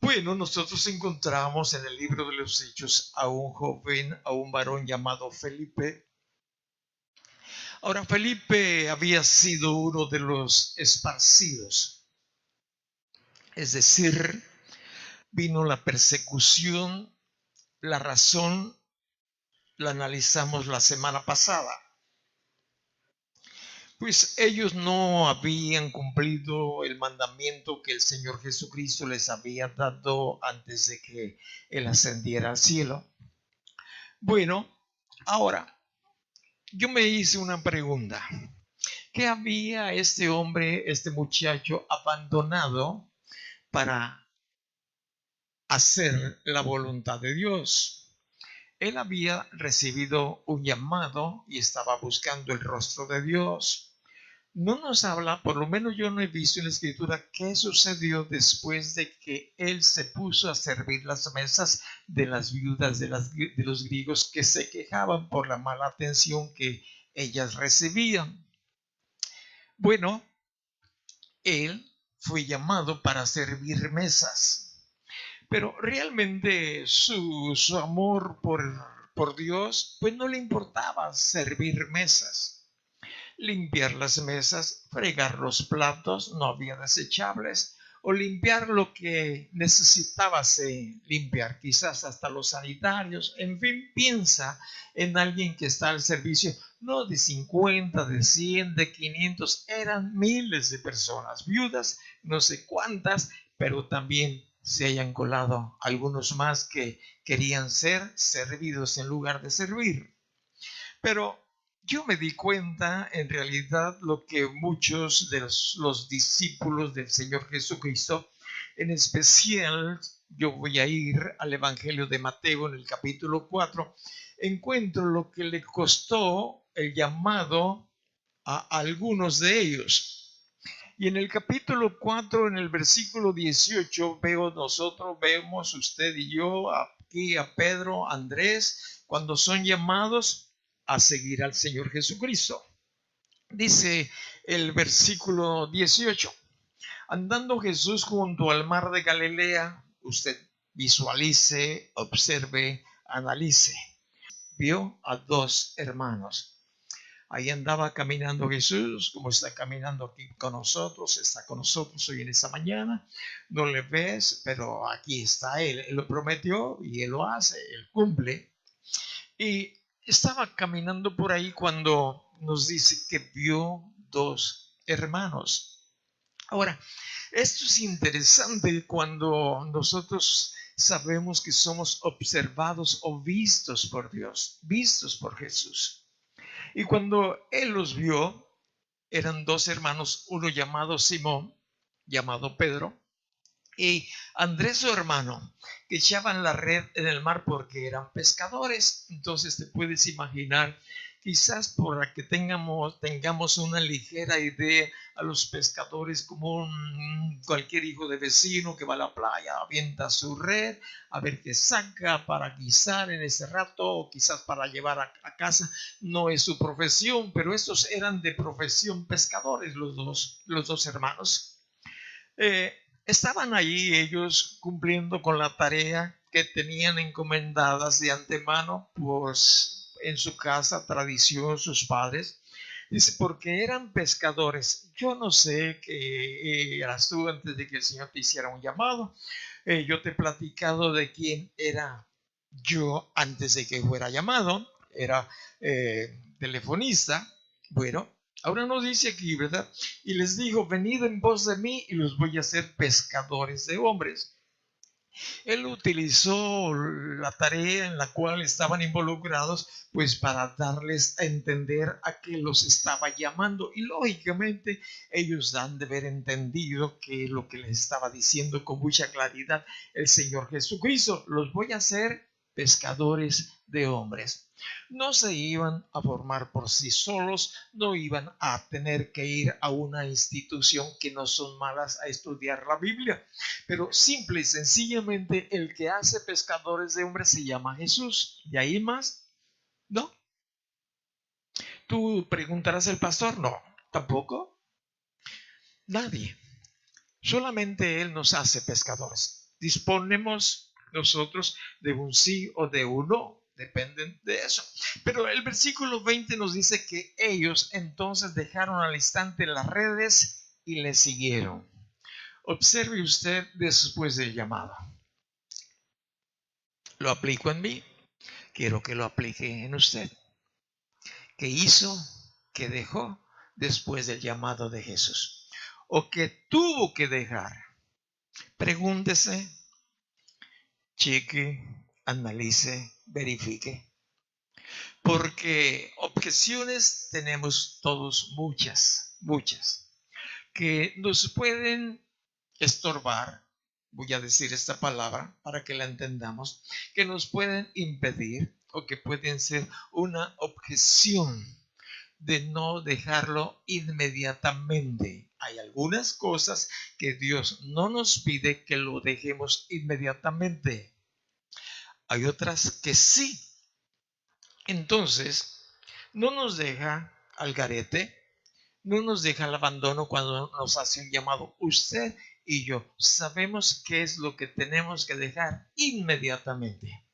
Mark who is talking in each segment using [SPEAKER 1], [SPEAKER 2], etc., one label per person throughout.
[SPEAKER 1] Bueno, nosotros encontramos en el libro de los Hechos a un joven, a un varón llamado Felipe. Ahora, Felipe había sido uno de los esparcidos, es decir, vino la persecución, la razón la analizamos la semana pasada. Pues ellos no habían cumplido el mandamiento que el Señor Jesucristo les había dado antes de que Él ascendiera al cielo. Bueno, ahora, yo me hice una pregunta. ¿Qué había este hombre, este muchacho abandonado para hacer la voluntad de Dios? Él había recibido un llamado y estaba buscando el rostro de Dios. No nos habla, por lo menos yo no he visto en la escritura, qué sucedió después de que él se puso a servir las mesas de las viudas de los griegos que se quejaban por la mala atención que ellas recibían. Bueno, él fue llamado para servir mesas, pero realmente su amor por Dios, pues no le importaba servir mesas. Limpiar las mesas, fregar los platos, no había desechables, o limpiar lo que necesitábase limpiar, quizás hasta los sanitarios. En fin, piensa en alguien que está al servicio, no de 50, de 100, de 500, eran miles de personas, viudas, no sé cuántas, pero también se hayan colado algunos más que querían ser servidos en lugar de servir. Pero yo me di cuenta, en realidad, lo que muchos de los discípulos del Señor Jesucristo, en especial, yo voy a ir al Evangelio de Mateo en el capítulo 4, encuentro lo que le costó el llamado a algunos de ellos. Y en el capítulo 4, en el versículo 18, vemos usted y yo, aquí a Pedro, Andrés, cuando son llamados a seguir al Señor Jesucristo. Dice el versículo 18, andando Jesús junto al mar de Galilea, usted visualice, observe, analice, vio a dos hermanos. Ahí andaba caminando Jesús, como está caminando aquí con nosotros, está con nosotros hoy en esta mañana. No le ves, pero aquí está Él. Él lo prometió y Él lo hace, Él cumple. Y estaba caminando por ahí cuando nos dice que vio dos hermanos. Ahora, esto es interesante cuando nosotros sabemos que somos observados o vistos por Dios, vistos por Jesús. Y cuando Él los vio, eran dos hermanos, uno llamado Simón, llamado Pedro, y Andrés, su hermano, que echaban la red en el mar porque eran pescadores. Entonces te puedes imaginar, quizás para que tengamos una ligera idea, a los pescadores como cualquier hijo de vecino que va a la playa, avienta su red a ver qué saca para guisar en ese rato, o quizás para llevar a casa. No es su profesión, pero estos eran de profesión pescadores, los dos hermanos. Estaban ahí ellos cumpliendo con la tarea que tenían encomendadas de antemano, pues en su casa, tradición, sus padres. Dice, porque eran pescadores. Yo no sé qué eras tú antes de que el Señor te hiciera un llamado. Yo te he platicado de quién era yo antes de que fuera llamado. Era telefonista. Bueno, ahora nos dice aquí, ¿verdad? Y les dijo, venid en pos de mí y los voy a hacer pescadores de hombres. Él utilizó la tarea en la cual estaban involucrados, pues para darles a entender a qué los estaba llamando. Y lógicamente ellos han de haber entendido que lo que les estaba diciendo con mucha claridad el Señor Jesucristo, los voy a hacer pescadores de hombres. No se iban a formar por sí solos, no iban a tener que ir a una institución, que no son malas, a estudiar la Biblia, pero simple y sencillamente el que hace pescadores de hombres se llama Jesús. ¿Y ahí más? No. Tú preguntarás al pastor, no. Tampoco. Nadie. Solamente Él nos hace pescadores. Disponemos nosotros de un sí o de un no. Dependen de eso. Pero el versículo 20 nos dice que ellos entonces dejaron al instante las redes y le siguieron. Observe usted después del llamado. Lo aplico en mí. Quiero que lo aplique en usted. ¿Qué hizo? ¿Qué dejó después del llamado de Jesús? ¿O qué tuvo que dejar? Pregúntese, cheque, analice, verifique. Porque objeciones tenemos todos muchas, que nos pueden estorbar, voy a decir esta palabra para que la entendamos, que nos pueden impedir o que pueden ser una objeción de no dejarlo inmediatamente. Hay algunas cosas que Dios no nos pide que lo dejemos inmediatamente. Hay otras que sí. Entonces, no nos deja al garete, no nos deja al abandono cuando nos hace un llamado. Usted y yo sabemos qué es lo que tenemos que dejar inmediatamente.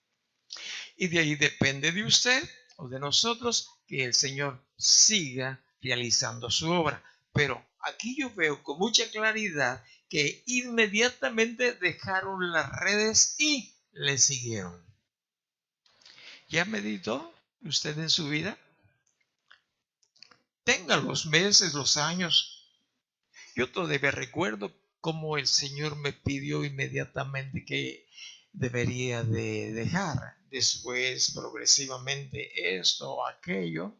[SPEAKER 1] Y de ahí depende de usted o de nosotros que el Señor siga realizando su obra. Pero aquí yo veo con mucha claridad que inmediatamente dejaron las redes y le siguieron. ¿Ya meditó usted en su vida? Tenga los meses, los años. Yo todavía recuerdo cómo el Señor me pidió inmediatamente que debería de dejar. Después, progresivamente, esto o aquello.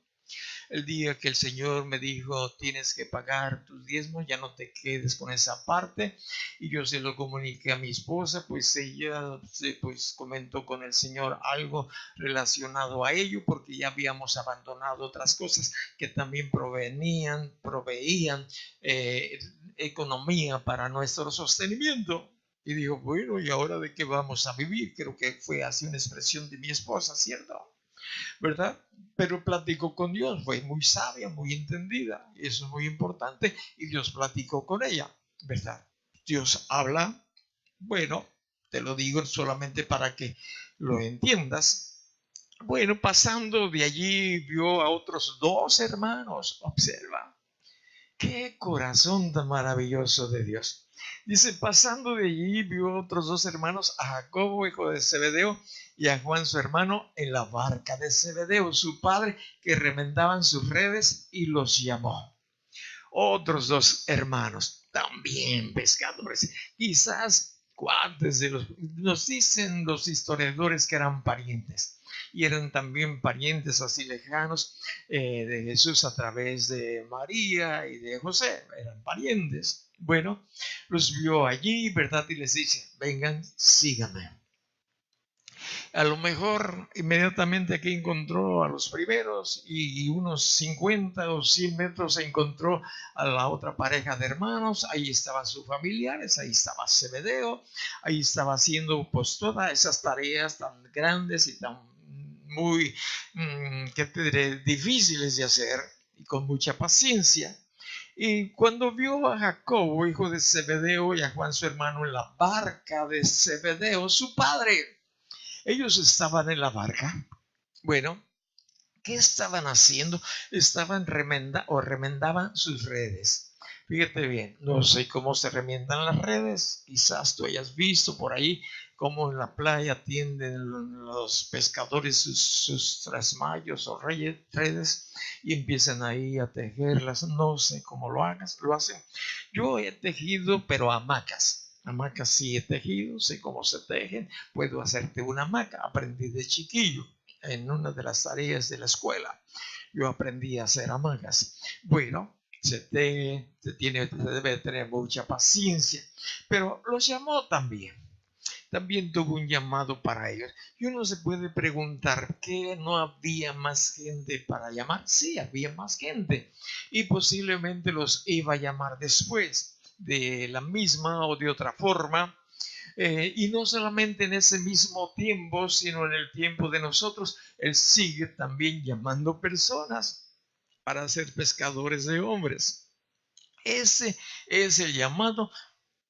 [SPEAKER 1] El día que el Señor me dijo, tienes que pagar tus diezmos, ya no te quedes con esa parte. Y yo se lo comuniqué a mi esposa, pues ella pues comentó con el Señor algo relacionado a ello, porque ya habíamos abandonado otras cosas que también proveían economía para nuestro sostenimiento. Y digo, bueno, ¿y ahora de qué vamos a vivir? Creo que fue así una expresión de mi esposa, ¿cierto? ¿Verdad? Pero platicó con Dios, fue muy sabia, muy entendida, y eso es muy importante, y Dios platicó con ella, ¿verdad? Dios habla, bueno, te lo digo solamente para que lo entiendas. Bueno, pasando de allí vio a otros dos hermanos, observa, qué corazón tan maravilloso de Dios. Dice, pasando de allí vio otros dos hermanos, a Jacobo, hijo de Zebedeo, y a Juan, su hermano, en la barca de Zebedeo, su padre, que remendaban sus redes, y los llamó. Otros dos hermanos, también pescadores, quizás cuates de los, nos dicen los historiadores que eran parientes, y eran también parientes así lejanos de Jesús a través de María y de José, eran parientes. Bueno, los vio allí, ¿verdad? Y les dice, vengan, síganme. A lo mejor inmediatamente aquí encontró a los primeros y unos 50 o 100 metros se encontró a la otra pareja de hermanos. Ahí estaban sus familiares, ahí estaba Zebedeo, ahí estaba haciendo pues todas esas tareas tan grandes y tan muy, ¿qué te diré?, difíciles de hacer y con mucha paciencia. Y cuando vio a Jacobo, hijo de Zebedeo, y a Juan su hermano en la barca de Zebedeo, su padre, ellos estaban en la barca. Bueno, ¿qué estaban haciendo? Estaban remendaban sus redes. Fíjate bien, no sé cómo se remiendan las redes. Quizás tú hayas visto por ahí cómo en la playa tienden los pescadores sus trasmayos o redes y empiezan ahí a tejerlas. No sé cómo lo hacen. Yo he tejido, pero hamacas. Hamacas sí he tejido, sé cómo se tejen. Puedo hacerte una hamaca. Aprendí de chiquillo en una de las tareas de la escuela. Yo aprendí a hacer hamacas. Bueno, se debe tener mucha paciencia, pero los llamó también. También tuvo un llamado para ellos. Y uno se puede preguntar, ¿qué no había más gente para llamar? Sí, había más gente. Y posiblemente los iba a llamar después, de la misma o de otra forma. Y no solamente en ese mismo tiempo, sino en el tiempo de nosotros, Él sigue también llamando personas para ser pescadores de hombres. Ese es el llamado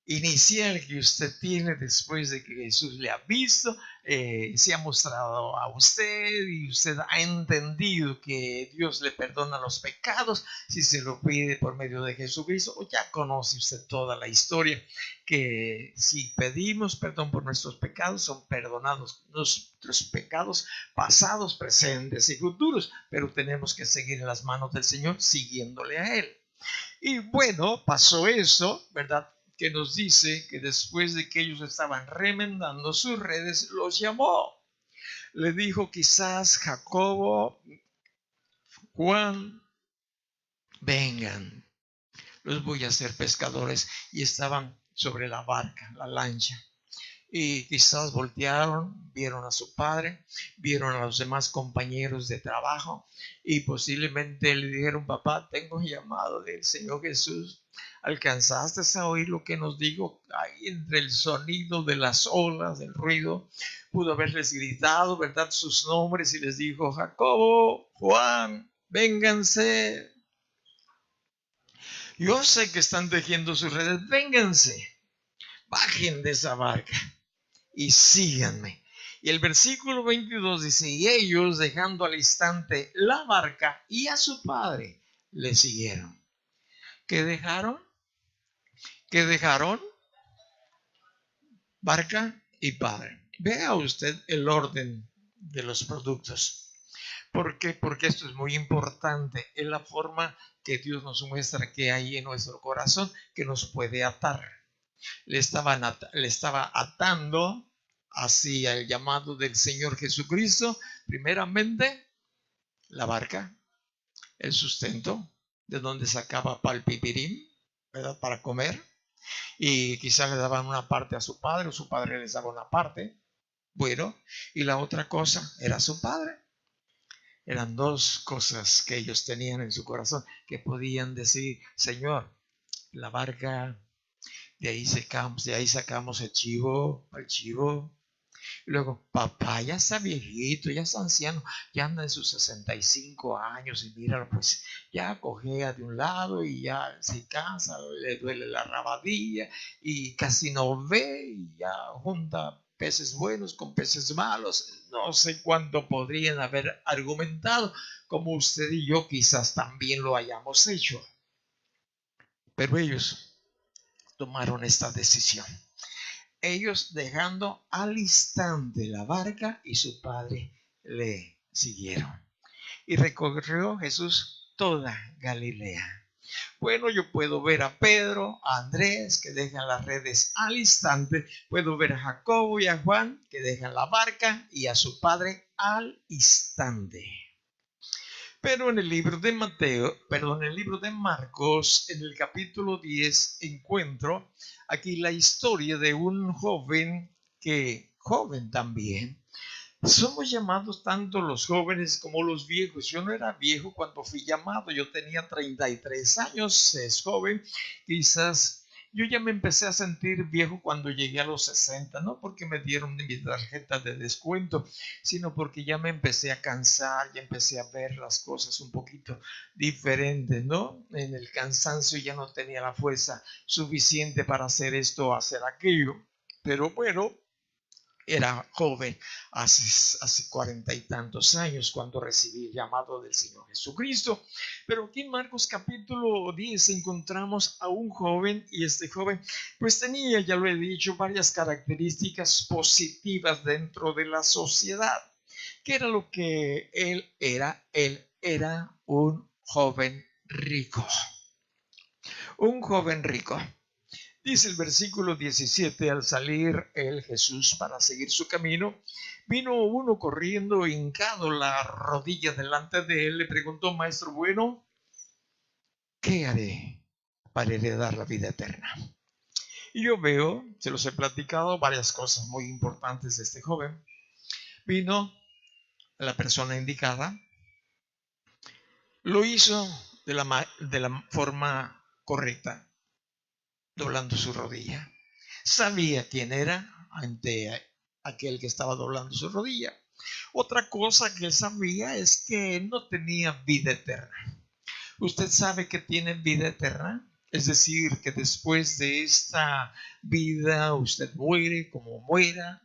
[SPEAKER 1] inicial que usted tiene después de que Jesús le ha visto, se ha mostrado a usted y usted ha entendido que Dios le perdona los pecados si se lo pide por medio de Jesucristo. O ya conoce usted toda la historia, que si pedimos perdón por nuestros pecados, son perdonados nuestros pecados pasados, presentes y futuros, pero tenemos que seguir en las manos del Señor siguiéndole a Él. Y bueno, pasó eso, ¿verdad? Que nos dice que después de que ellos estaban remendando sus redes, los llamó. Le dijo: quizás Jacobo, Juan, vengan, los voy a hacer pescadores. Y estaban sobre la barca, la lancha. Y quizás voltearon, vieron a su padre, vieron a los demás compañeros de trabajo y posiblemente le dijeron: papá, tengo llamado del Señor Jesús. ¿Alcanzaste a oír lo que nos dijo? Ahí entre el sonido de las olas, del ruido, pudo haberles gritado, ¿verdad?, sus nombres, y les dijo: Jacobo, Juan, vénganse. Yo sé que están tejiendo sus redes, vénganse, bajen de esa barca y síganme. Y el versículo 22 dice: y ellos, dejando al instante la barca y a su padre, le siguieron. ¿Qué dejaron? ¿Qué dejaron? Barca y padre. Vea usted el orden de los productos. ¿Por qué? Porque esto es muy importante. Es la forma que Dios nos muestra que hay en nuestro corazón que nos puede atar. Le estaba atando hacia el llamado del Señor Jesucristo. Primeramente, la barca, el sustento, de donde sacaba palpipirín, ¿verdad?, para comer. Y quizás le daban una parte a su padre, o su padre les daba una parte. Bueno, y la otra cosa era su padre. Eran dos cosas que ellos tenían en su corazón, que podían decir: Señor, la barca, de ahí sacamos el chivo. Y luego: papá ya está viejito, ya está anciano, ya anda en sus 65 años y míralo, pues ya cojea de un lado y ya se cansa, le duele la rabadilla y casi no ve, y ya junta peces buenos con peces malos. No sé cuánto podrían haber argumentado, como usted y yo quizás también lo hayamos hecho. Pero ellos tomaron esta decisión. Ellos dejando al instante la barca y su padre le siguieron. Y recorrió Jesús toda Galilea. Bueno, yo puedo ver a Pedro, a Andrés, que dejan las redes al instante. Puedo ver a Jacobo y a Juan, que dejan la barca, y a su padre al instante. Pero en el libro de en el libro de Marcos, en el capítulo 10, encuentro aquí la historia de un joven joven también. Somos llamados tanto los jóvenes como los viejos. Yo no era viejo cuando fui llamado, yo tenía 33 años, es joven. Quizás yo ya me empecé a sentir viejo cuando llegué a los 60, no porque me dieron mi tarjeta de descuento, sino porque ya me empecé a cansar, ya empecé a ver las cosas un poquito diferentes, ¿no? En el cansancio ya no tenía la fuerza suficiente para hacer esto o hacer aquello. Pero bueno, era joven hace 40 y tantos años cuando recibí el llamado del Señor Jesucristo. Pero aquí en Marcos capítulo 10 encontramos a un joven, y este joven pues tenía, ya lo he dicho, varias características positivas dentro de la sociedad. ¿Qué era lo que él era? Él era un joven rico. Un joven rico. Dice el versículo 17: al salir el Jesús para seguir su camino, vino uno corriendo, hincado la rodilla delante de él, le preguntó: maestro bueno, ¿qué haré para heredar la vida eterna? Y yo veo, se los he platicado, varias cosas muy importantes de este joven. Vino a la persona indicada, lo hizo de la forma correcta, doblando su rodilla. Sabía quién era ante aquel que estaba doblando su rodilla. Otra cosa que él sabía es que no tenía vida eterna. ¿Usted sabe que tiene vida eterna? Es decir, que después de esta vida usted muere como muera,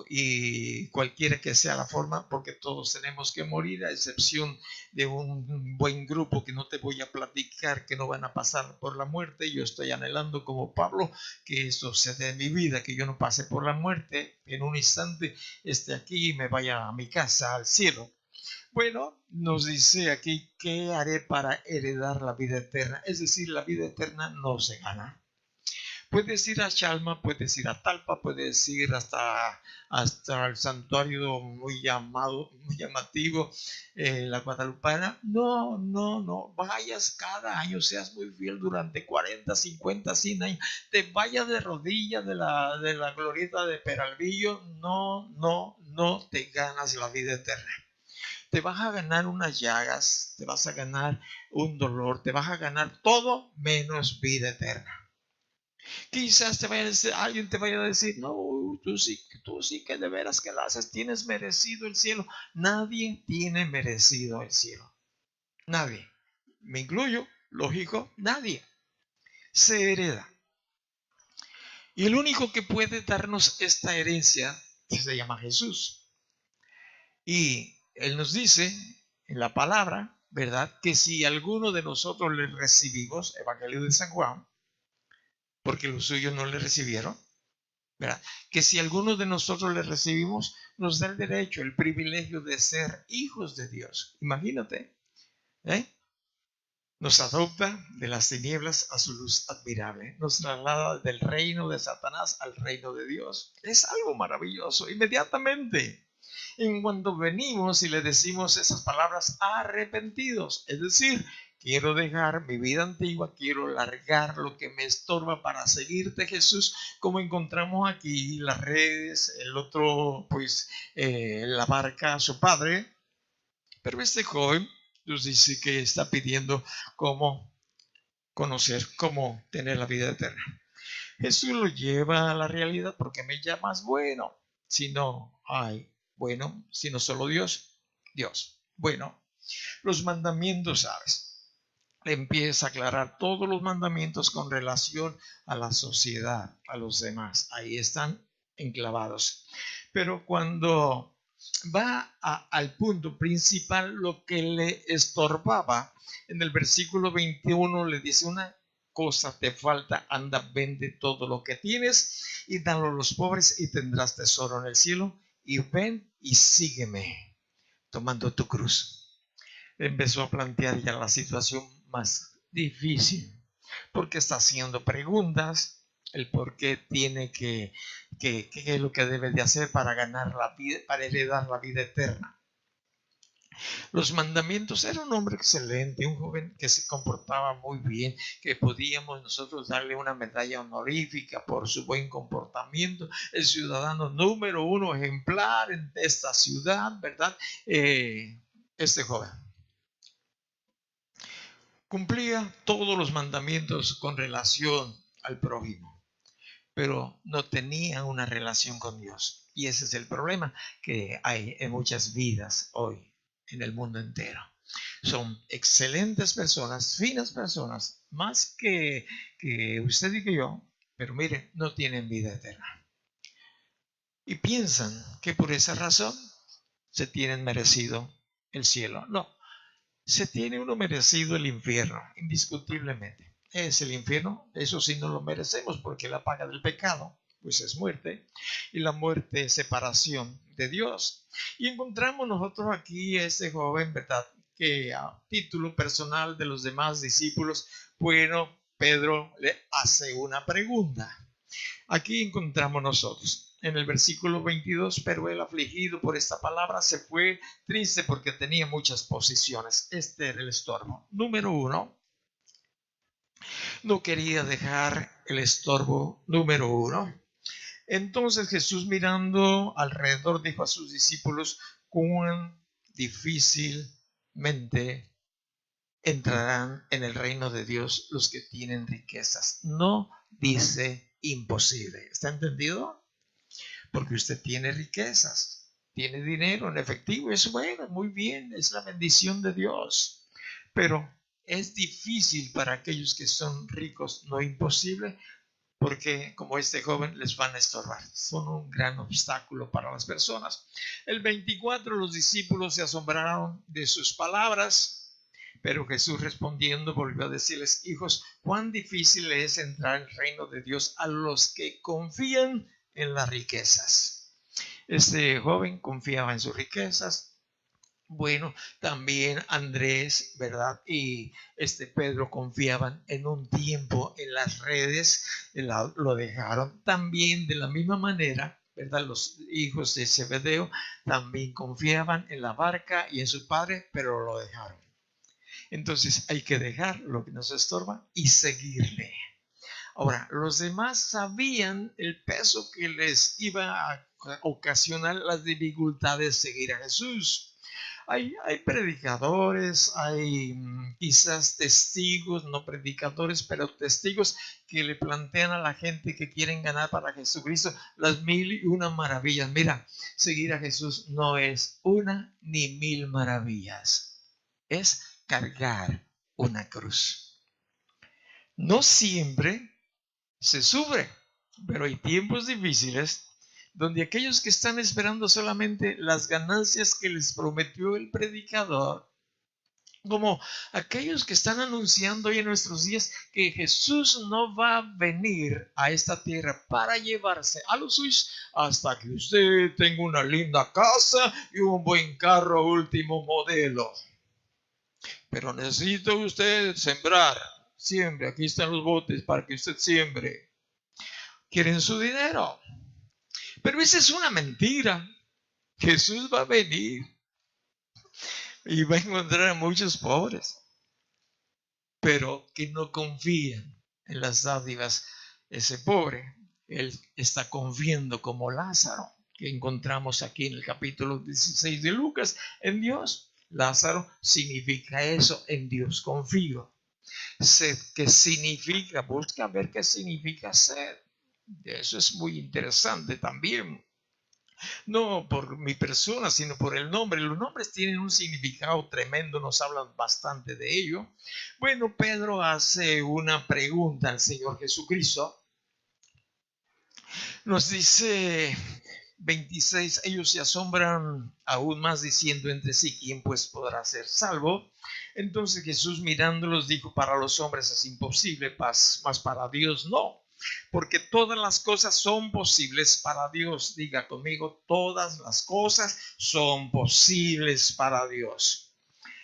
[SPEAKER 1] y cualquiera que sea la forma, porque todos tenemos que morir, a excepción de un buen grupo que no te voy a platicar, que no van a pasar por la muerte. Yo estoy anhelando como Pablo que esto se dé en mi vida, que yo no pase por la muerte, en un instante esté aquí y me vaya a mi casa, al cielo. Bueno, nos dice aquí, ¿qué haré para heredar la vida eterna? Es decir, la vida eterna no se gana. Puedes ir a Chalma, puedes ir a Talpa, puedes ir hasta el santuario muy llamativo, la Guadalupana. No, no, no. Vayas cada año, seas muy fiel durante 40, 50, 100 años. Te vayas de rodillas de la glorieta de Peralvillo. No, no, no te ganas la vida eterna. Te vas a ganar unas llagas, te vas a ganar un dolor, te vas a ganar todo menos vida eterna. Quizás alguien te vaya a decir, no, tú sí que de veras que lo haces, tienes merecido el cielo. Nadie tiene merecido el cielo. Nadie. Me incluyo, lógico, nadie. Se hereda. Y el único que puede darnos esta herencia se llama Jesús. Y Él nos dice en la palabra, ¿verdad? Que si alguno de nosotros le recibimos, Evangelio de San Juan, porque los suyos no le recibieron, ¿verdad? Que si alguno de nosotros le recibimos, nos da el derecho, el privilegio de ser hijos de Dios. Imagínate, ¿eh? Nos adopta de las tinieblas a su luz admirable. Nos traslada del reino de Satanás al reino de Dios. Es algo maravilloso. Inmediatamente, en cuando venimos y le decimos esas palabras, arrepentidos, es decir, quiero dejar mi vida antigua, quiero largar lo que me estorba para seguirte, Jesús, como encontramos aquí las redes, el otro, pues, la barca a su padre. Pero este joven nos dice que está pidiendo cómo conocer, cómo tener la vida eterna. Jesús lo lleva a la realidad. ¿Por qué me llamas bueno? Si no hay bueno, sino solo Dios. Dios. Bueno, los mandamientos, ¿sabes? Le empieza a aclarar todos los mandamientos con relación a la sociedad, a los demás. Ahí están enclavados. Pero cuando va al punto principal, lo que le estorbaba, en el versículo 21 le dice: una cosa te falta, anda, vende todo lo que tienes y dalo a los pobres y tendrás tesoro en el cielo, y ven y sígueme tomando tu cruz. Empezó a plantear ya la situación más difícil, porque está haciendo preguntas, el por qué tiene qué es lo que debe de hacer para ganar la vida, para heredar la vida eterna. Los mandamientos. Era un hombre excelente, un joven que se comportaba muy bien, que podíamos nosotros darle una medalla honorífica por su buen comportamiento, el ciudadano número uno ejemplar en esta ciudad, ¿verdad? Este joven cumplía todos los mandamientos con relación al prójimo, pero no tenía una relación con Dios. Y ese es el problema que hay en muchas vidas hoy en el mundo entero. Son excelentes personas, finas personas, más que usted y que yo, pero mire, no tienen vida eterna. Y piensan que por esa razón se tienen merecido el cielo. No, se tiene uno merecido el infierno, indiscutiblemente. Es el infierno, eso sí no lo merecemos, porque la paga del pecado, pues es muerte, y la muerte es separación de Dios. Y encontramos nosotros aquí a este joven, ¿verdad?, que a título personal de los demás discípulos, bueno, Pedro le hace una pregunta. Aquí encontramos nosotros. En el versículo 22, pero él, afligido por esta palabra, se fue triste porque tenía muchas posiciones. Este era el estorbo. Número uno, no quería dejar el estorbo número uno. Entonces Jesús, mirando alrededor, dijo a sus discípulos: cuán difícilmente entrarán en el reino de Dios los que tienen riquezas. No dice imposible. ¿Está entendido? Porque usted tiene riquezas, tiene dinero en efectivo, es bueno, muy bien, es la bendición de Dios. Pero es difícil para aquellos que son ricos, no imposible, porque como este joven les van a estorbar. Son un gran obstáculo para las personas. El 24, los discípulos se asombraron de sus palabras, pero Jesús respondiendo volvió a decirles: hijos, cuán difícil es entrar en el reino de Dios a los que confían en las riquezas. Este joven confiaba en sus riquezas. Bueno, también Andrés, ¿verdad? Y Pedro confiaban en un tiempo en las redes, lo dejaron. También de la misma manera, ¿verdad? Los hijos de Zebedeo también confiaban en la barca y en su padre, pero lo dejaron. Entonces hay que dejar lo que nos estorba y seguirle. Ahora, los demás sabían el peso que les iba a ocasionar las dificultades de seguir a Jesús. Hay predicadores, hay quizás testigos, no predicadores, pero testigos que le plantean a la gente que quieren ganar para Jesucristo las 1001 maravillas. Mira, seguir a Jesús no es una ni 1000 maravillas, es cargar una cruz. No siempre se sufre, pero hay tiempos difíciles donde aquellos que están esperando solamente las ganancias que les prometió el predicador, como aquellos que están anunciando hoy en nuestros días que Jesús no va a venir a esta tierra para llevarse a los suyos hasta que usted tenga una linda casa y un buen carro último modelo. Pero necesita usted sembrar, siembre, aquí están los botes para que usted siembre. Quieren su dinero. Pero esa es una mentira. Jesús va a venir y va a encontrar a muchos pobres, pero que no confían en las dádivas. Ese pobre, él está confiando como Lázaro, que encontramos aquí en el capítulo 16 de Lucas, en Dios. Lázaro significa eso, en Dios confío. Sed, ¿qué significa? Busca ver qué significa sed. Eso es muy interesante también. No por mi persona, sino por el nombre. Los nombres tienen un significado tremendo, nos hablan bastante de ello. Bueno, Pedro hace una pregunta al Señor Jesucristo. Nos dice 26, ellos se asombran aún más diciendo entre sí: ¿quién pues podrá ser salvo? Entonces Jesús mirándolos dijo: para los hombres es imposible, mas para Dios no. Porque todas las cosas son posibles para Dios. Diga conmigo: todas las cosas son posibles para Dios.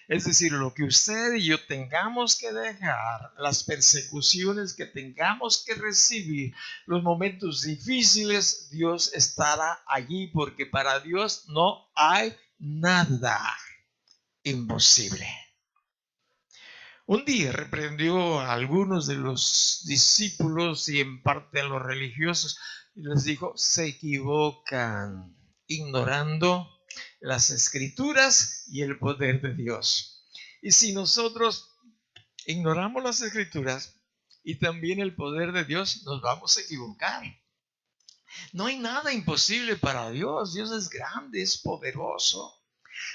[SPEAKER 1] Es decir, lo que usted y yo tengamos que dejar, las persecuciones que tengamos que recibir, los momentos difíciles, Dios estará allí, porque para Dios no hay nada imposible. Un día reprendió a algunos de los discípulos y en parte a los religiosos y les dijo: se equivocan ignorando las escrituras y el poder de Dios. Y si nosotros ignoramos las escrituras y también el poder de Dios, nos vamos a equivocar. No hay nada imposible para Dios. Dios es grande, es poderoso.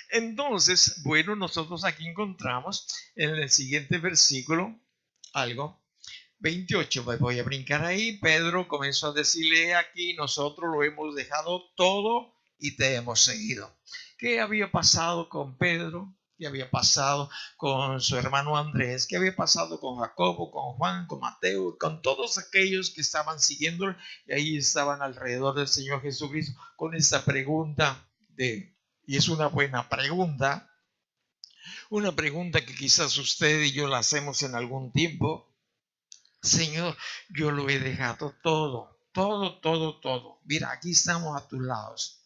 [SPEAKER 1] Entonces, bueno, nosotros aquí encontramos en el siguiente versículo algo. 28, voy a brincar ahí. Pedro comenzó a decirle: aquí nosotros lo hemos dejado todo y te hemos seguido. ¿Qué había pasado con Pedro? ¿Qué había pasado con su hermano Andrés? ¿Qué había pasado con Jacobo, con Juan, con Mateo, con todos aquellos que estaban siguiéndolo y ahí estaban alrededor del Señor Jesucristo con esta pregunta y es una buena pregunta, una pregunta que quizás usted y yo la hacemos en algún tiempo: Señor, yo lo he dejado todo, todo, todo, todo. Mira, aquí estamos a tus lados.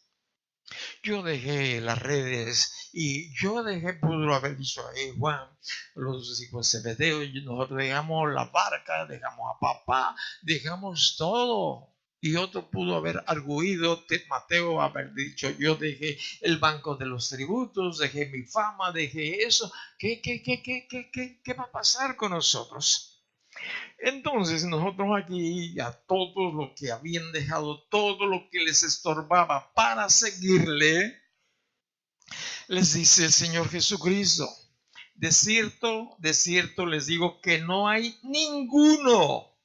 [SPEAKER 1] Yo dejé las redes y yo dejé, pudo haber dicho: Juan, los hijos de Zebedeo, nosotros dejamos la barca, dejamos a papá, dejamos todo. Y otro pudo haber arguido, Mateo haber dicho: yo dejé el banco de los tributos, dejé mi fama, dejé eso. ¿Qué va a pasar con nosotros? Entonces nosotros aquí, a todos los que habían dejado todo lo que les estorbaba para seguirle, les dice el Señor Jesucristo: de cierto les digo que no hay ninguno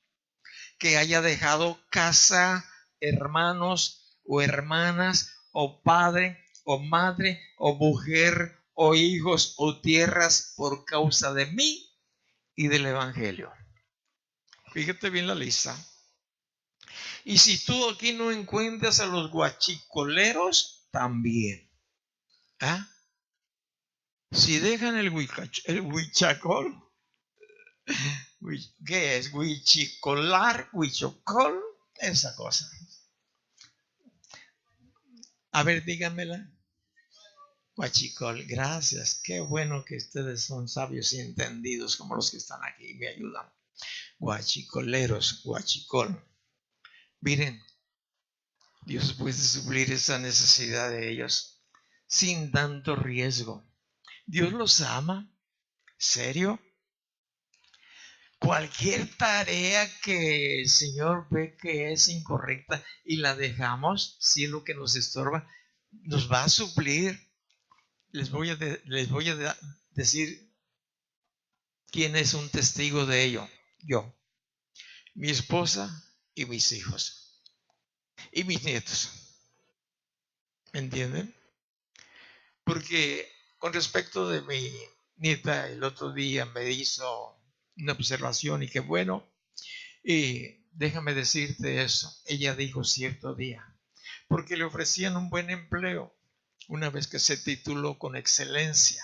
[SPEAKER 1] que haya dejado casa, hermanos o hermanas, o padre, o madre, o mujer, o hijos, o tierras por causa de mí y del Evangelio. Fíjate bien la lista. Y si tú aquí no encuentras a los guachicoleros, también. ¿Ah? Si dejan el huichacol, ¿qué es? Huichicolar, huichocol, esa cosa. A ver, dígamela. Huachicol, gracias. Qué bueno que ustedes son sabios y entendidos como los que están aquí y me ayudan. Guachicoleros, huachicol. Miren, Dios puede suplir esa necesidad de ellos sin tanto riesgo. Dios los ama. ¿Serio? Cualquier tarea que el Señor ve que es incorrecta y la dejamos, si es lo que nos estorba, nos va a suplir. Les voy a decir quién es un testigo de ello. Yo, mi esposa y mis hijos y mis nietos. ¿Me entienden? Porque con respecto de mi nieta, el otro día me hizo una observación y qué bueno. Y déjame decirte eso. Ella dijo cierto día, porque le ofrecían un buen empleo una vez que se tituló con excelencia.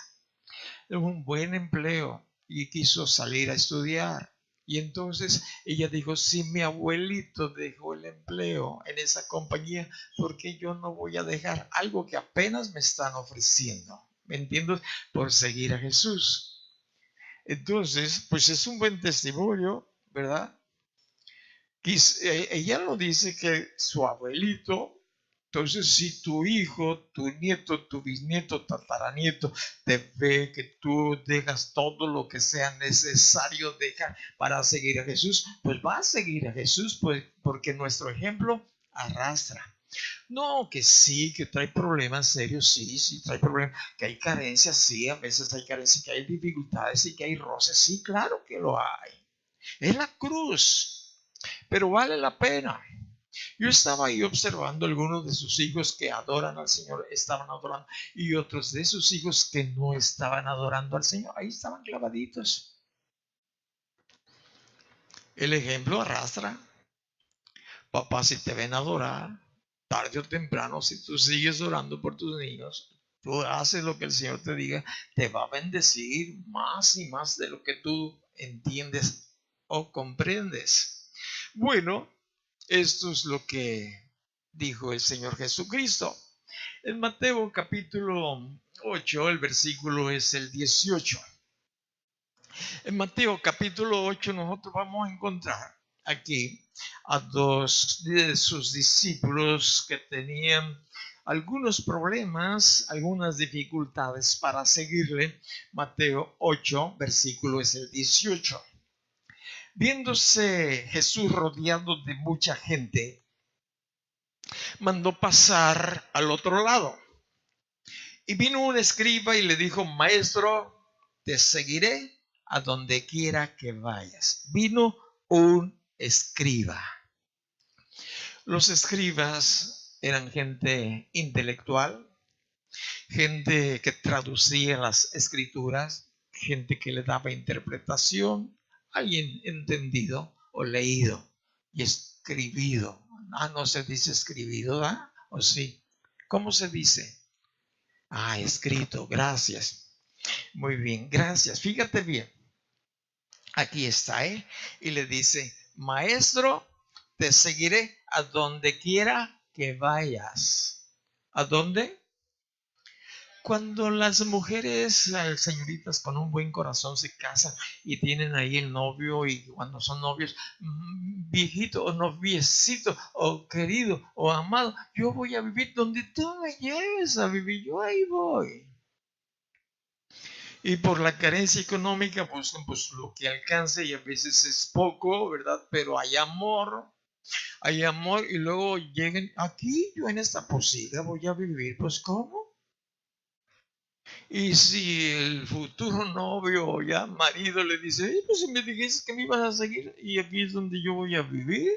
[SPEAKER 1] Un buen empleo y quiso salir a estudiar. Y entonces ella dijo, si mi abuelito dejó el empleo en esa compañía, ¿por qué yo no voy a dejar algo que apenas me están ofreciendo? ¿Me entiendes? Por seguir a Jesús. Entonces, pues es un buen testimonio, ¿verdad? Ella no dice que su abuelito. Entonces, si tu hijo, tu nieto, tu bisnieto, tataranieto te ve que tú dejas todo lo que sea necesario dejar para seguir a Jesús, pues va a seguir a Jesús, pues, porque nuestro ejemplo arrastra. No, que sí, que trae problemas serios, sí, trae problemas, que hay carencias, sí, a veces hay carencias, que hay dificultades y que hay roces, sí, claro que lo hay. Es la cruz, pero vale la pena. Yo estaba ahí observando algunos de sus hijos que adoran al Señor, estaban adorando, y otros de sus hijos que no estaban adorando al Señor, ahí estaban clavaditos. El ejemplo arrastra. Papá, si te ven adorar, tarde o temprano, si tú sigues orando por tus niños, tú haces lo que el Señor te diga, te va a bendecir más y más de lo que tú entiendes o comprendes. Bueno, esto es lo que dijo el Señor Jesucristo. En Mateo capítulo 8, el versículo es el 18. En Mateo capítulo 8 nosotros vamos a encontrar aquí a dos de sus discípulos que tenían algunos problemas, algunas dificultades para seguirle. Mateo 8, versículo es el 18. Viéndose Jesús rodeado de mucha gente, mandó pasar al otro lado. Y vino un escriba y le dijo, maestro, te seguiré a donde quiera que vayas. Vino un escriba. Los escribas eran gente intelectual, gente que traducía las escrituras, gente que le daba interpretación, alguien entendido o leído y escribido. No se dice escribido, ¿verdad? ¿O sí? ¿Cómo se dice? Escrito, gracias. Muy bien, gracias. Fíjate bien. Aquí está, ¿eh? Y le dice, maestro, te seguiré a donde quiera que vayas. ¿A dónde? Cuando las mujeres, las señoritas con un buen corazón se casan y tienen ahí el novio y cuando son novios, viejito o noviecito o querido o amado, yo voy a vivir donde tú me lleves a vivir, yo ahí voy. Y por la carencia económica buscan pues lo que alcance y a veces es poco, ¿verdad? Pero hay amor y luego llegan aquí, yo en esta posida voy a vivir, pues ¿cómo? Y si el futuro novio o ya marido le dice, pues si me dijiste que me ibas a seguir y aquí es donde yo voy a vivir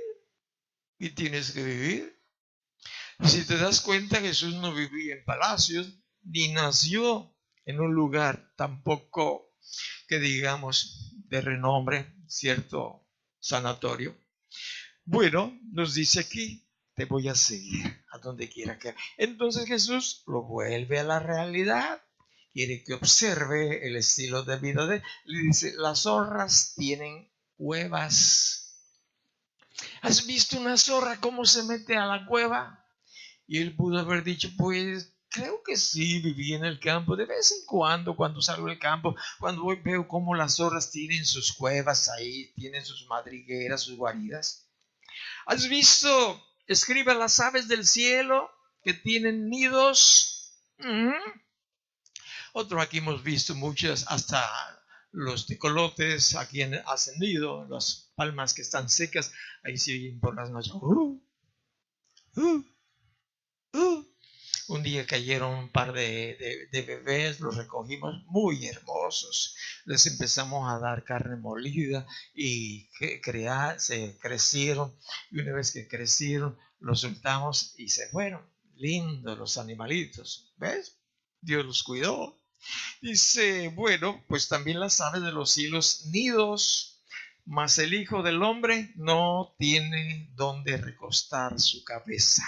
[SPEAKER 1] y tienes que vivir. Si te das cuenta, Jesús no vivía en palacios ni nació en un lugar tampoco que digamos de renombre, cierto sanatorio. Bueno, nos dice aquí, te voy a seguir a donde quiera que. Entonces Jesús lo vuelve a la realidad. Quiere que observe el estilo de vida de él. Le dice, las zorras tienen cuevas. ¿Has visto una zorra cómo se mete a la cueva? Y él pudo haber dicho, pues creo que sí, viví en el campo. De vez en cuando salgo del campo, cuando voy, veo cómo las zorras tienen sus cuevas ahí, tienen sus madrigueras, sus guaridas. ¿Has visto? Escribe a las aves del cielo que tienen nidos. Otro aquí hemos visto muchas, hasta los tecolotes aquí hacen nido, las palmas que están secas, ahí se oyen por las noches. Un día cayeron un par de bebés, los recogimos muy hermosos. Les empezamos a dar carne molida y se crecieron. Y una vez que crecieron, los soltamos y se fueron. Lindos los animalitos. ¿Ves? Dios los cuidó. Dice, bueno, pues también las aves de los cielos nidos, mas el Hijo del Hombre no tiene donde recostar su cabeza.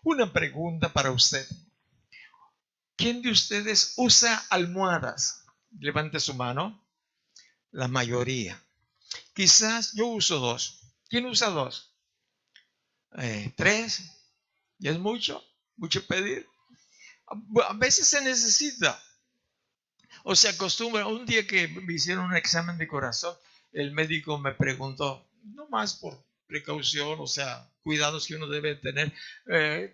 [SPEAKER 1] Una pregunta para usted. ¿Quién de ustedes usa almohadas? Levante su mano. La mayoría. Quizás yo uso 2. ¿Quién usa 2? 3. ¿Ya es mucho? ¿Mucho pedir? A veces se necesita. O se acostumbra. Un día que me hicieron un examen de corazón, el médico me preguntó, no más por precaución, o sea, cuidados que uno debe tener.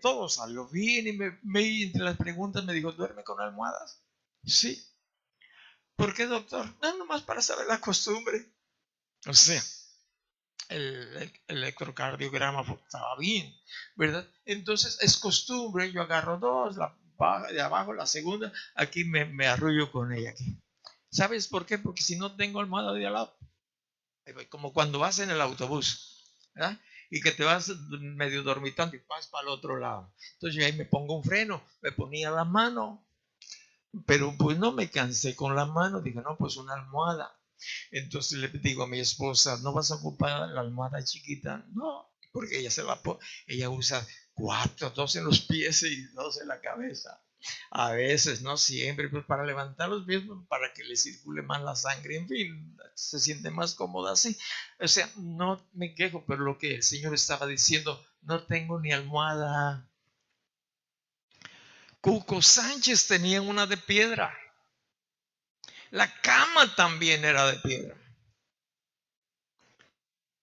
[SPEAKER 1] Todo salió bien y entre las preguntas me dijo, ¿duerme con almohadas? Sí. ¿Por qué, doctor? No, nomás para saber la costumbre. O sea, el electrocardiograma estaba bien, ¿verdad? Entonces es costumbre, yo agarro 2, la de abajo, la segunda, aquí me arrullo con ella aquí. ¿Sabes por qué? Porque si no tengo almohada de al lado, como cuando vas en el autobús, ¿verdad? Y que te vas medio dormitando y vas para el otro lado. Entonces yo ahí me pongo un freno, me ponía la mano, pero pues no me cansé con la mano, dije, no, pues una almohada. Entonces le digo a mi esposa, ¿no vas a ocupar la almohada chiquita? No, porque ella usa 4, 2 en los pies y 2 en la cabeza. A veces, no siempre, pues para levantar los pies, pues, para que le circule más la sangre, en fin, se siente más cómoda así. O sea, no me quejo, pero lo que el Señor estaba diciendo, no tengo ni almohada. Cuco Sánchez tenía una de piedra. La cama también era de piedra.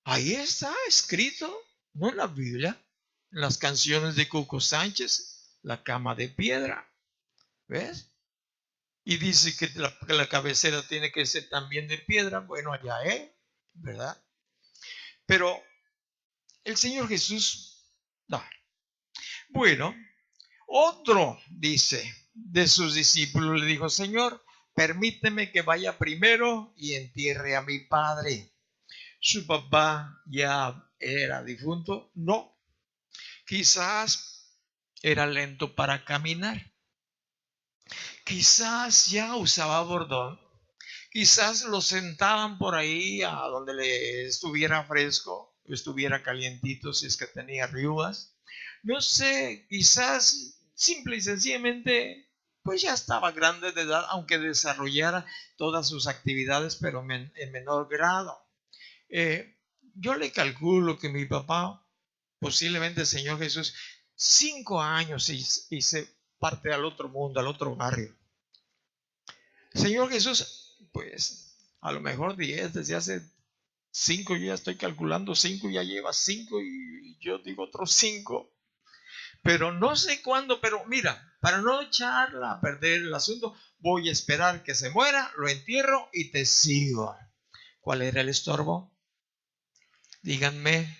[SPEAKER 1] Ahí está escrito, no en la Biblia, en las canciones de Cuco Sánchez, la cama de piedra. ¿Ves? Y dice que la cabecera tiene que ser también de piedra. Bueno, allá ¿verdad? Pero el Señor Jesús, no. Bueno, otro, dice, de sus discípulos le dijo, Señor, permíteme que vaya primero y entierre a mi padre. Su papá ya era difunto. No, quizás era lento para caminar. Quizás ya usaba bordón. Quizás lo sentaban por ahí a donde le estuviera fresco, estuviera calientito si es que tenía riudas. No sé, quizás simple y sencillamente, pues ya estaba grande de edad, aunque desarrollara todas sus actividades, pero en menor grado. Yo le calculo que mi papá, posiblemente el Señor Jesús, 5 años y se parte al otro mundo, al otro barrio. Señor Jesús, pues a lo mejor 10, desde hace 5, yo ya estoy calculando 5, ya lleva 5 y yo digo otros 5. Pero no sé cuándo, pero mira, para no echarla a perder el asunto, voy a esperar que se muera, lo entierro y te sigo. ¿Cuál era el estorbo? Díganme.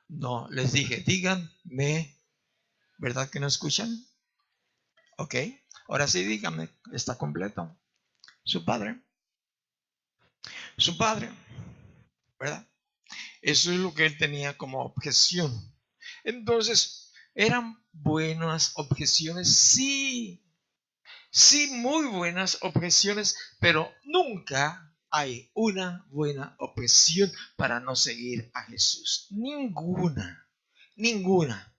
[SPEAKER 1] No, les dije, díganme. ¿Verdad que no escuchan? Ok. Ahora sí, dígame, ¿está completo? Su padre, su padre, ¿verdad? Eso es lo que él tenía como objeción. Entonces, ¿eran buenas objeciones? Sí, sí, muy buenas objeciones, pero nunca hay una buena objeción para no seguir a Jesús. Ninguna, ninguna.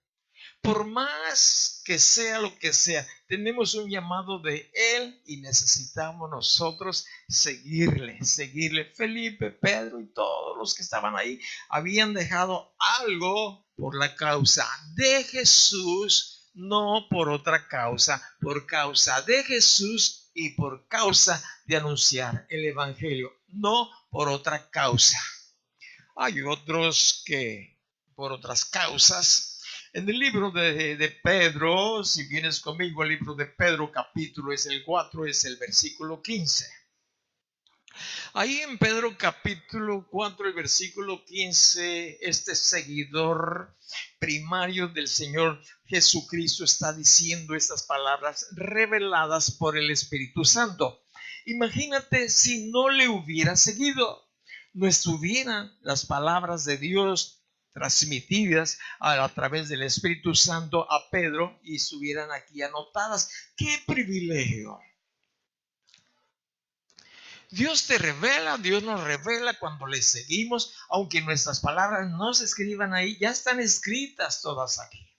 [SPEAKER 1] Por más que sea lo que sea, tenemos un llamado de Él y necesitamos nosotros seguirle, seguirle. Felipe, Pedro y todos los que estaban ahí habían dejado algo por la causa de Jesús, no por otra causa, por causa de Jesús y por causa de anunciar el Evangelio, no por otra causa. Hay otros que por otras causas. En el libro de Pedro, si vienes conmigo, el libro de Pedro capítulo es el 4, es el versículo 15. Ahí en Pedro capítulo 4, el versículo 15, este seguidor primario del Señor Jesucristo está diciendo estas palabras reveladas por el Espíritu Santo. Imagínate si no le hubiera seguido, no estuvieran las palabras de Dios transmitidas a través del Espíritu Santo a Pedro y estuvieran aquí anotadas. ¡Qué privilegio! Dios te revela, Dios nos revela cuando le seguimos, aunque nuestras palabras no se escriban ahí, ya están escritas todas aquí.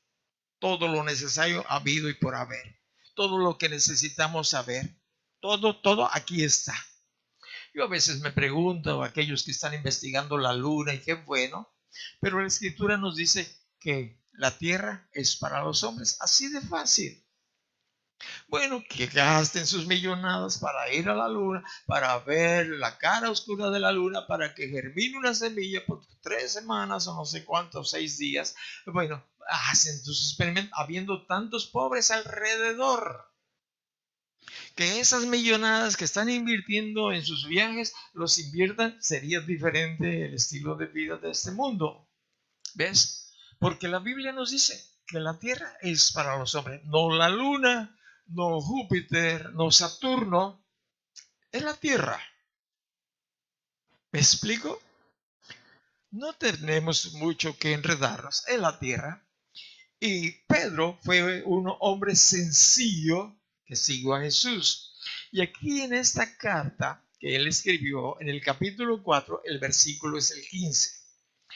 [SPEAKER 1] Todo lo necesario habido y por haber. Todo lo que necesitamos saber. Todo aquí está. Yo a veces me pregunto a aquellos que están investigando la luna y qué bueno, pero la escritura nos dice que la tierra es para los hombres, así de fácil. Bueno, que gasten sus millonadas para ir a la luna, para ver la cara oscura de la luna, para que germine una semilla por 3 semanas o no sé cuántos, 6 días. Bueno, hacen sus experimentos habiendo tantos pobres alrededor. Que esas millonadas que están invirtiendo en sus viajes los inviertan, sería diferente el estilo de vida de este mundo. ¿Ves? Porque la Biblia nos dice que la tierra es para los hombres, no la luna, no Júpiter, no Saturno, es la tierra. ¿Me explico? No tenemos mucho que enredarnos, es la tierra. Y Pedro fue un hombre sencillo que siguió a Jesús. Y aquí en esta carta que él escribió, en el capítulo 4, el versículo es el 15.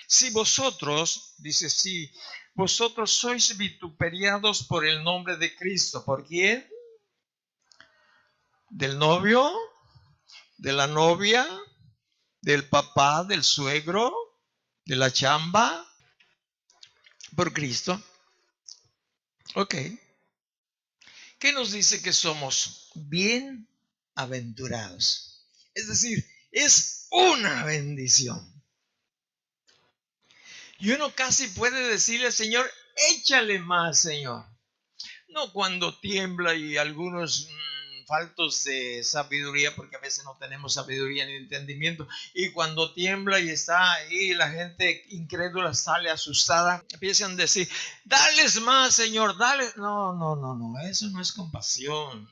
[SPEAKER 1] Si vosotros, dice, si vosotros sois vituperiados por el nombre de Cristo, ¿por quién? ¿Del novio? ¿De la novia? ¿Del papá? ¿Del suegro? ¿De la chamba? Por Cristo. Ok. ¿Qué nos dice que somos? Bienaventurados. Es decir, es una bendición. Y uno casi puede decirle al Señor, échale más, Señor. No cuando tiembla y algunos faltos de sabiduría, porque a veces no tenemos sabiduría ni entendimiento, y cuando tiembla y está ahí, la gente incrédula sale asustada, empiezan a decir, dales más, Señor, dale. No, no, no, no, eso no es compasión.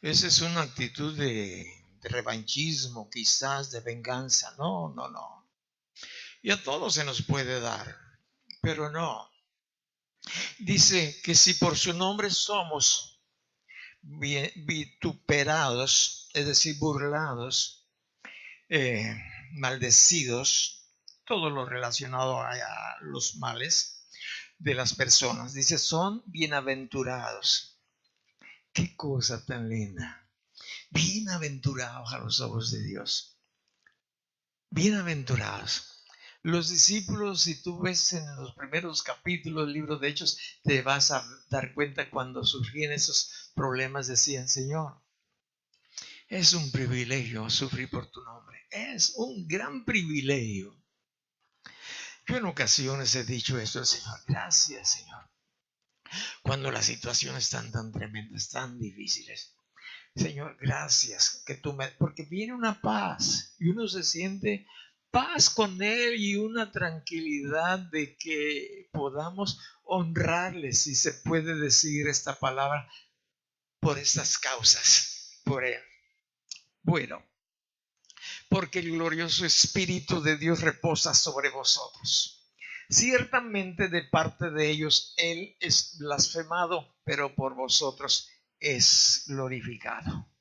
[SPEAKER 1] Esa es una actitud de revanchismo, quizás de venganza. No, no, no. Y a todos se nos puede dar, pero no. Dice que si por su nombre somos vituperados, es decir, burlados, maldecidos, todo lo relacionado a los males de las personas. Dice, son bienaventurados. Qué cosa tan linda. Bienaventurados a los ojos de Dios. Bienaventurados. Los discípulos, si tú ves en los primeros capítulos del libro de Hechos, te vas a dar cuenta cuando surgían esos problemas, decían, Señor, es un privilegio sufrir por tu nombre. Es un gran privilegio. Yo en ocasiones he dicho esto al Señor. Gracias, Señor. Cuando las situaciones están tan tremendas, tan difíciles. Señor, gracias que tú me... Porque viene una paz y uno se siente paz con Él y una tranquilidad de que podamos honrarle, si se puede decir esta palabra, por estas causas, por él. Bueno, porque el glorioso Espíritu de Dios reposa sobre vosotros. Ciertamente de parte de ellos Él es blasfemado, pero por vosotros es glorificado.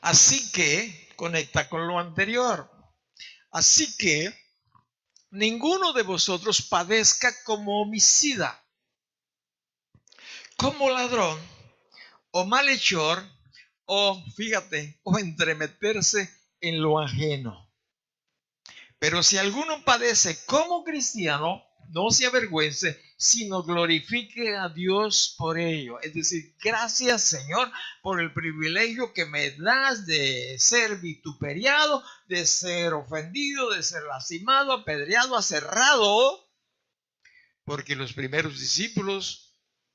[SPEAKER 1] Así que, conecta con lo anterior, así que ninguno de vosotros padezca como homicida, como ladrón, o malhechor, o, fíjate, o entremeterse en lo ajeno. Pero si alguno padece como cristiano, no se avergüence, sino glorifique a Dios por ello. Es decir, gracias, Señor, por el privilegio que me das de ser vituperiado, de ser ofendido, de ser lastimado, apedreado, aserrado, porque los primeros discípulos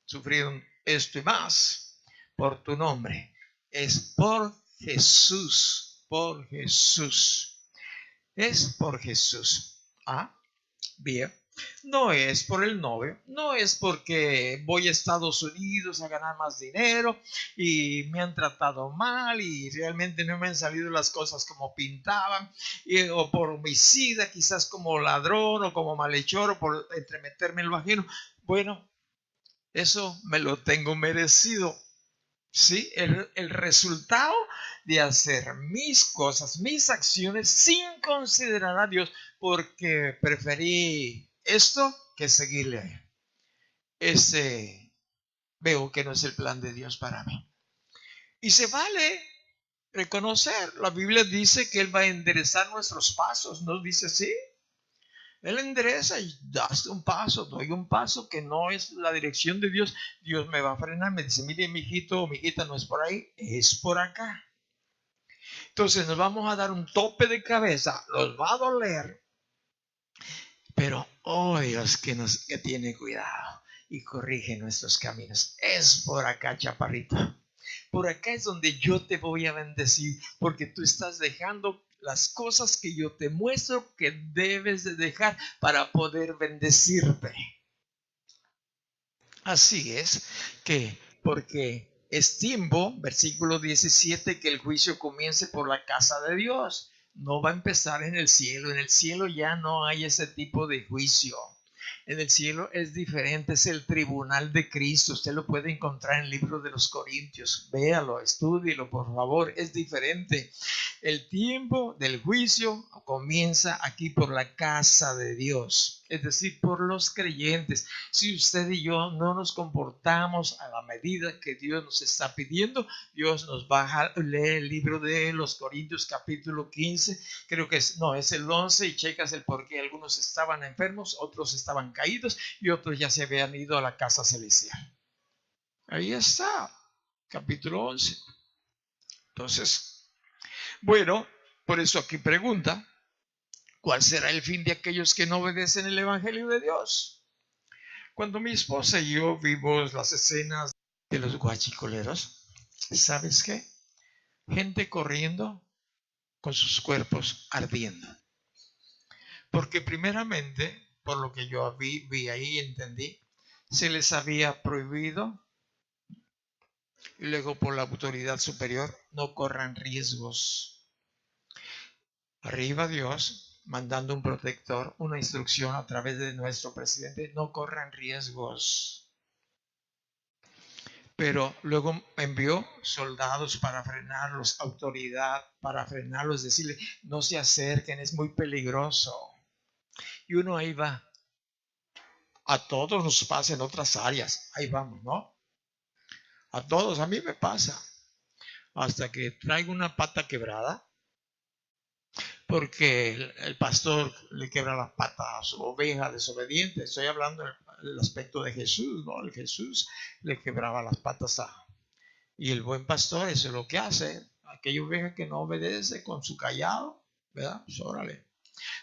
[SPEAKER 1] sufrieron esto y más por tu nombre. Es por Jesús, por Jesús. Es por Jesús. Ah, bien. No es por el novio, no es porque voy a Estados Unidos a ganar más dinero y me han tratado mal y realmente no me han salido las cosas como pintaban, o por homicida, quizás como ladrón o como malhechor o por entremeterme en lo ajeno. Bueno, eso me lo tengo merecido. ¿Sí? El resultado de hacer mis cosas, mis acciones sin considerar a Dios, porque preferí esto que seguirle a Él. Ese veo que no es el plan de Dios para mí. Y se vale reconocer. La Biblia dice que Él va a enderezar nuestros pasos. ¿No dice así? Él endereza y das un paso, doy un paso que no es la dirección de Dios. Dios me va a frenar, me dice, mire, mijito o mijita, no es por ahí, es por acá. Entonces nos vamos a dar un tope de cabeza, los va a doler, pero oh Dios que tiene cuidado y corrige nuestros caminos. Es por acá, chaparrito. Por acá es donde yo te voy a bendecir, porque tú estás dejando las cosas que yo te muestro que debes de dejar para poder bendecirte. Así es que, porque es tiempo, versículo 17, que el juicio comience por la casa de Dios. No va a empezar en el cielo. En el cielo ya no hay ese tipo de juicio. En el cielo es diferente, es el tribunal de Cristo. Usted lo puede encontrar en el libro de los Corintios. Véalo, estúdielo, por favor. Es diferente. El tiempo del juicio comienza aquí por la casa de Dios, es decir, por los creyentes. Si usted y yo no nos comportamos a la medida que Dios nos está pidiendo, Dios nos va a leer el libro de los Corintios capítulo 15, creo que es el 11, y checas el por qué algunos estaban enfermos, otros estaban caídos y otros ya se habían ido a la casa celestial. Ahí está, capítulo 11. Entonces, bueno, por eso aquí pregunta, ¿cuál será el fin de aquellos que no obedecen el Evangelio de Dios? Cuando mi esposa y yo vimos las escenas de los guachicoleros, ¿sabes qué? Gente corriendo con sus cuerpos ardiendo. Porque primeramente, por lo que yo vi ahí y entendí, se les había prohibido, y luego por la autoridad superior, no corran riesgos. Arriba Dios, mandando un protector, una instrucción a través de nuestro presidente, no corran riesgos. Pero luego envió soldados para frenarlos, autoridad para frenarlos, decirle, no se acerquen, es muy peligroso. Y uno ahí va. A todos nos pasa en otras áreas, ahí vamos, ¿no? A todos, a mí me pasa. Hasta que traigo una pata quebrada, porque el pastor le quebra las patas a su oveja desobediente. Estoy hablando del aspecto de Jesús, ¿no? El Jesús le quebraba las patas y el buen pastor, eso es lo que hace. Aquella oveja que no obedece con su callado, ¿verdad? Pues órale.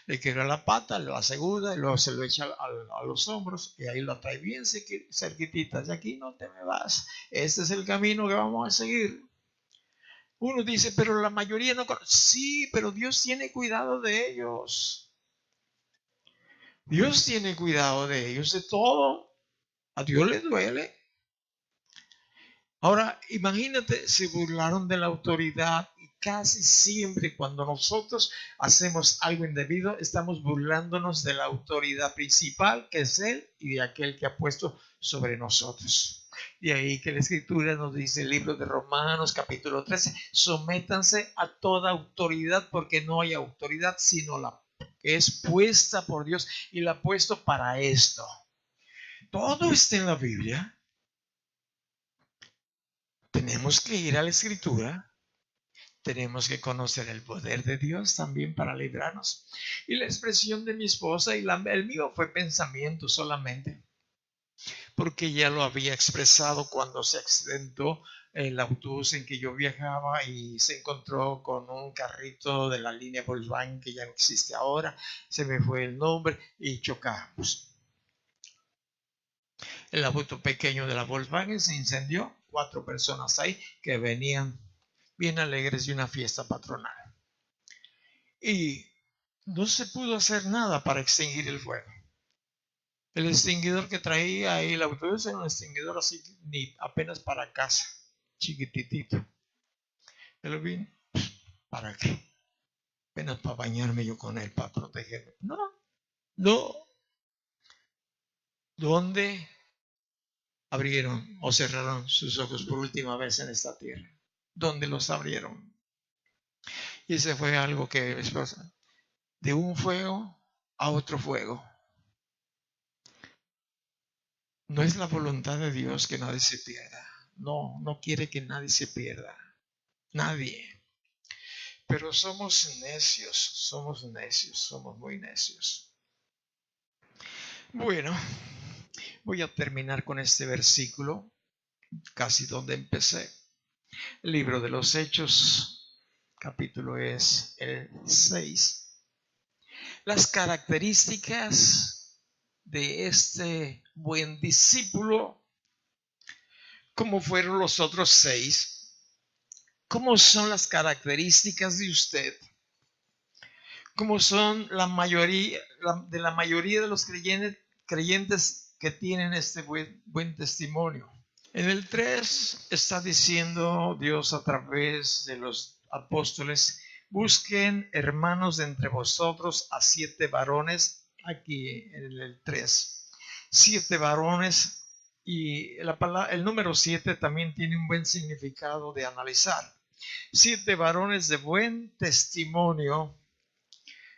[SPEAKER 1] Le quebra la pata, la asegura y luego se lo echa a los hombros y ahí la trae bien cerquitita. De aquí no te me vas. Este es el camino que vamos a seguir. Uno dice, pero la mayoría no. Sí, pero Dios tiene cuidado de ellos. Dios tiene cuidado de ellos, de todo. A Dios le duele. Ahora, imagínate, se burlaron de la autoridad y casi siempre cuando nosotros hacemos algo indebido, estamos burlándonos de la autoridad principal, que es Él, y de aquel que ha puesto sobre nosotros. De ahí que la Escritura nos dice, el libro de Romanos, capítulo 13, sométanse a toda autoridad, porque no hay autoridad sino la que es puesta por Dios, y la ha puesto para esto. Todo está en la Biblia. Tenemos que ir a la Escritura, tenemos que conocer el poder de Dios también para librarnos. Y la expresión de mi esposa y el mío fue pensamiento solamente, porque ya lo había expresado cuando se accidentó el autobús en que yo viajaba y se encontró con un carrito de la línea Volkswagen que ya no existe ahora, se me fue el nombre y chocamos. El auto pequeño de la Volkswagen se incendió, 4 personas ahí que venían bien alegres de una fiesta patronal. Y no se pudo hacer nada para extinguir el fuego. El extinguidor que traía ahí el autobús era un extinguidor así, ni apenas para casa, chiquititito. Pero bien, ¿para qué? Apenas para bañarme yo con él, para protegerme. No. ¿Dónde abrieron o cerraron sus ojos por última vez en esta tierra? ¿Dónde los abrieron? Y ese fue algo que de un fuego a otro fuego. No es la voluntad de Dios que nadie se pierda. No quiere que nadie se pierda. Nadie. Pero somos necios, somos muy necios. Bueno, voy a terminar con este versículo, casi donde empecé. El libro de los Hechos, capítulo es el 6. Las características de este buen discípulo, como fueron los otros 6. ¿Cómo son las características de usted? ¿Cómo son la mayoría de los creyentes que tienen este buen testimonio? En el 3 está diciendo Dios a través de los apóstoles, busquen hermanos de entre vosotros a 7 varones, aquí en el 3, 7 varones. Y el número 7 también tiene un buen significado de analizar. 7 varones de buen testimonio.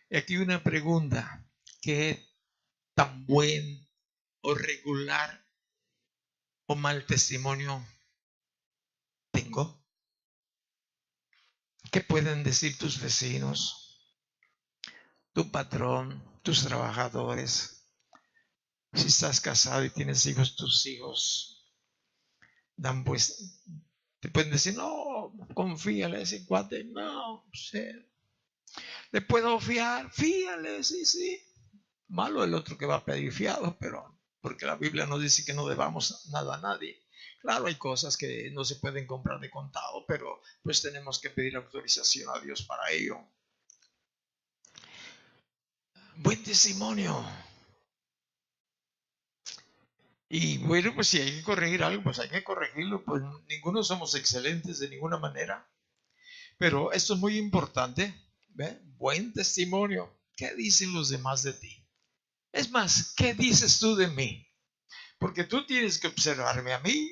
[SPEAKER 1] Y aquí una pregunta: ¿qué tan buen o regular o mal testimonio tengo? ¿Qué pueden decir tus vecinos, tu patrón, tus trabajadores? Si estás casado y tienes hijos, tus hijos te pueden decir, no, confíale a ese cuate, no, le puedo fiar, fíale, sí. Malo el otro que va a pedir fiado, pero porque la Biblia nos dice que no debamos nada a nadie. Claro, hay cosas que no se pueden comprar de contado, pero pues tenemos que pedir autorización a Dios para ello. Buen testimonio. Y bueno, pues si hay que corregir algo, pues hay que corregirlo. Pues ninguno somos excelentes de ninguna manera. Pero esto es muy importante. ¿Ve? Buen testimonio. ¿Qué dicen los demás de ti? Es más, ¿qué dices tú de mí? Porque tú tienes que observarme a mí.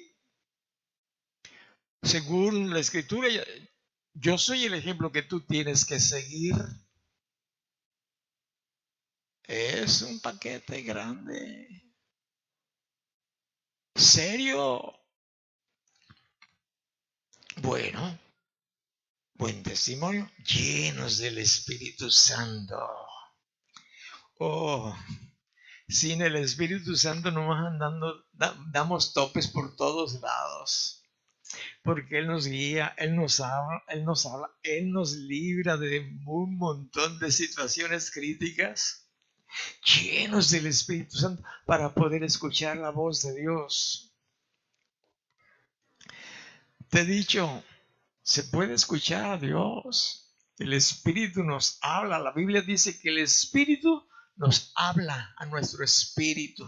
[SPEAKER 1] Según la Escritura, yo soy el ejemplo que tú tienes que seguir. Es un paquete grande. ¿Serio? Bueno, buen testimonio, llenos del Espíritu Santo. Oh, sin el Espíritu Santo nomás andando, damos topes por todos lados. Porque Él nos guía, Él nos habla, Él nos libra de un montón de situaciones críticas, llenos del Espíritu Santo para poder escuchar la voz de Dios. Te he dicho, se puede escuchar a Dios. El Espíritu nos habla. La Biblia dice que el Espíritu nos habla a nuestro espíritu.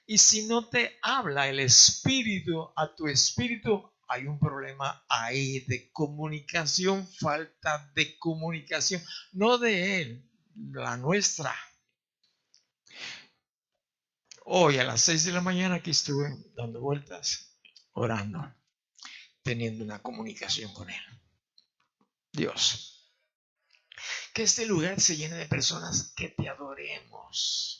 [SPEAKER 1] Y si no te habla el Espíritu a tu espíritu, hay un problema ahí de comunicación, falta de comunicación, no de él, la nuestra. Hoy a las 6 de la mañana aquí estuve dando vueltas, orando, teniendo una comunicación con él. Dios, que este lugar se llene de personas que te adoremos.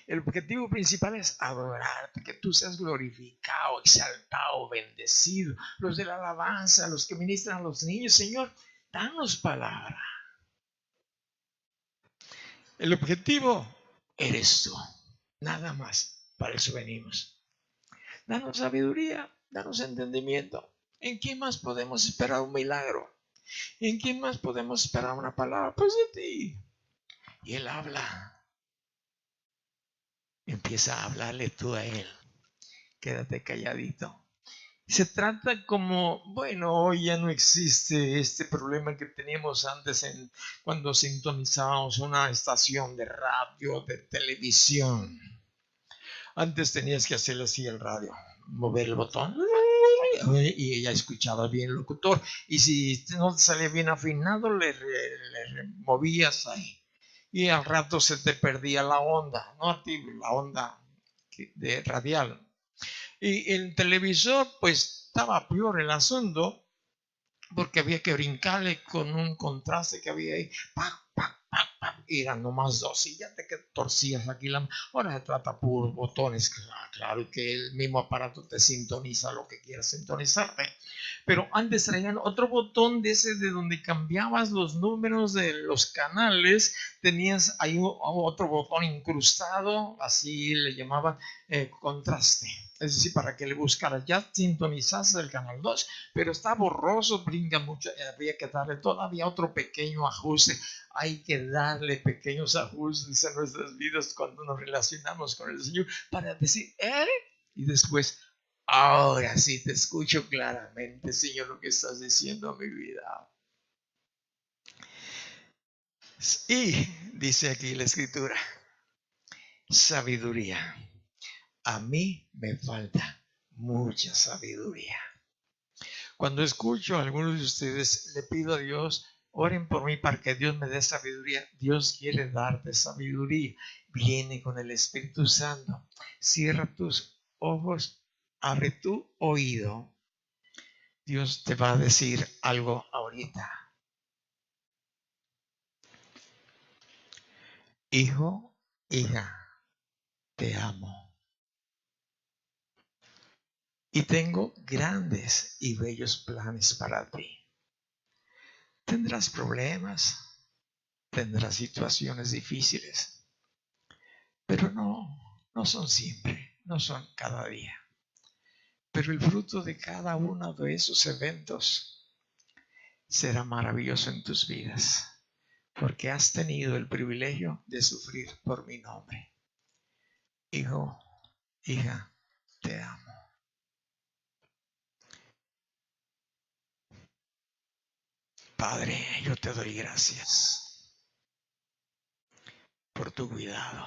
[SPEAKER 1] El objetivo principal es adorarte, que tú seas glorificado, exaltado, bendecido. Los de la alabanza, los que ministran a los niños, Señor, danos palabra. El objetivo eres tú, nada más. Para eso venimos. Danos sabiduría, danos entendimiento. ¿En quién más podemos esperar un milagro? ¿En quién más podemos esperar una palabra? Pues de ti. Y Él habla. Empieza a hablarle tú a Él. Quédate calladito. Se trata como, bueno, hoy ya no existe este problema que teníamos antes cuando sintonizábamos una estación de radio, de televisión. Antes tenías que hacerle así el radio, mover el botón y ella escuchaba bien el locutor. Y si no te salía bien afinado, le movías ahí. Y al rato se te perdía la onda, ¿no? La onda de radial. Y el televisor, pues estaba peor el asunto, porque había que brincarle con un contraste que había ahí. ¡Pac, pac, pac, pac! Y eran nomás dos, y ya te torcías aquí. Ahora se trata por botones, claro que el mismo aparato te sintoniza lo que quieras sintonizarte. Pero antes traían otro botón de ese de donde cambiabas los números de los canales. Tenías ahí otro botón incrustado, así le llamaban contraste. Es decir, para que le buscaras, ya sintonizaste el canal 2, pero está borroso, brinca mucho, había que darle todavía otro pequeño ajuste. Hay que darle pequeños ajustes a nuestras vidas cuando nos relacionamos con el Señor para decir, y después, ahora sí te escucho claramente, Señor, lo que estás diciendo a mi vida. Y dice aquí la Escritura, sabiduría. A mí me falta mucha sabiduría. Cuando escucho a algunos de ustedes, le pido a Dios, oren por mí para que Dios me dé sabiduría. Dios quiere darte sabiduría. Viene con el Espíritu Santo. Cierra tus ojos, abre tu oído. Dios te va a decir algo ahorita. Hijo, hija, te amo. Y tengo grandes y bellos planes para ti. Tendrás problemas, tendrás situaciones difíciles, pero no son siempre, no son cada día. Pero el fruto de cada uno de esos eventos será maravilloso en tus vidas, porque has tenido el privilegio de sufrir por mi nombre. Hijo, hija, te amo. Padre, yo te doy gracias por tu cuidado.